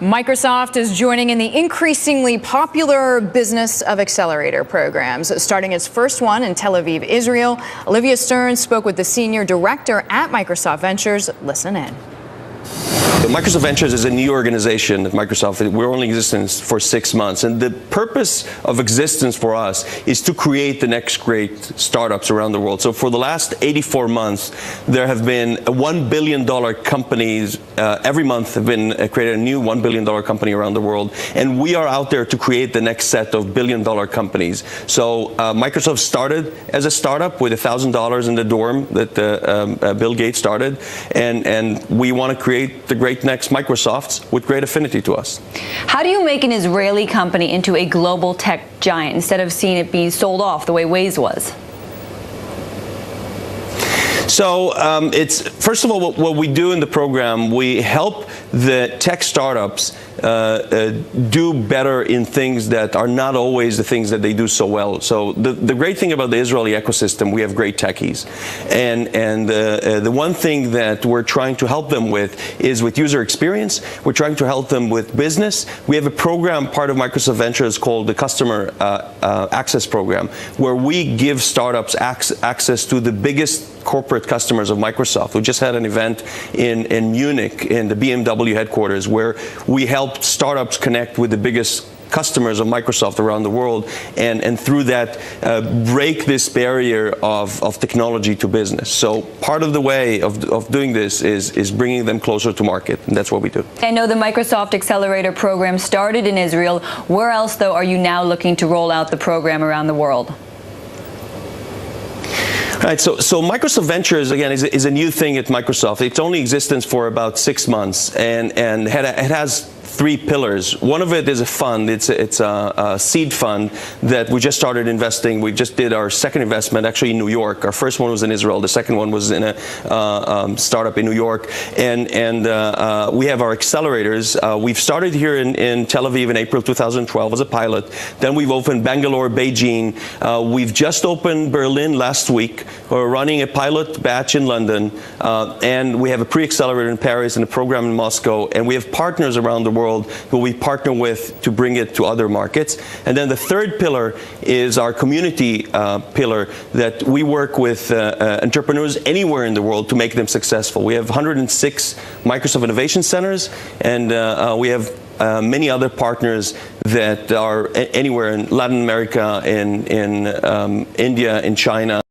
Microsoft is joining in the increasingly popular business of accelerator programs, starting its first one in Tel Aviv, Israel. Olivia Stern spoke with the senior director at Microsoft Ventures. Listen in. Microsoft Ventures is a new organization at Microsoft. We're only in existence for 6 months. And the purpose of existence for us is to create the next great startups around the world. So for the last 84 months, there have been $1 billion companies. Every month have been created a new $1 billion company around the world. And we are out there to create the next set of billion-dollar companies. So Microsoft started as a startup with $1,000 in the dorm that Bill Gates started. And we want to create the great next Microsofts with great affinity to us. How do you make an Israeli company into a global tech giant instead of seeing it be sold off the way Waze was? So it's first of all, what we do in the program, we help the tech startups do better in things that are not always the things that they do so well. So the great thing about the Israeli ecosystem, we have great techies. And the one thing that we're trying to help them with is with user experience. We're trying to help them with business. We have a program, part of Microsoft Ventures, called the Customer Access Program, where we give startups access to the biggest corporate customers of Microsoft. We just had an event in Munich, in the BMW headquarters, where we helped startups connect with the biggest customers of Microsoft around the world, and through that break this barrier of technology to business. So part of the way of doing this is bringing them closer to market, and that's what we do. I know the Microsoft Accelerator program started in Israel. Where else, though, are you now looking to roll out the program around the world? Right, so Microsoft Ventures, again, is a new thing at Microsoft. It's only in existence for about 6 months, and it has 3 pillars. One of it is a fund. It's a seed fund that we just started investing. We just did our second investment actually in New York. Our first one was in Israel. The second one was in a startup in New York. And we have our accelerators. We've started here in Tel Aviv in April 2012 as a pilot. Then we've opened Bangalore, Beijing. We've just opened Berlin last week. We're running a pilot batch in London. And we have a pre-accelerator in Paris and a program in Moscow. And we have partners around the world who we partner with to bring it to other markets. And then the third pillar is our community pillar, that we work with entrepreneurs anywhere in the world to make them successful. We have 106 Microsoft Innovation Centers, and we have many other partners that are anywhere in Latin America, in India, in China.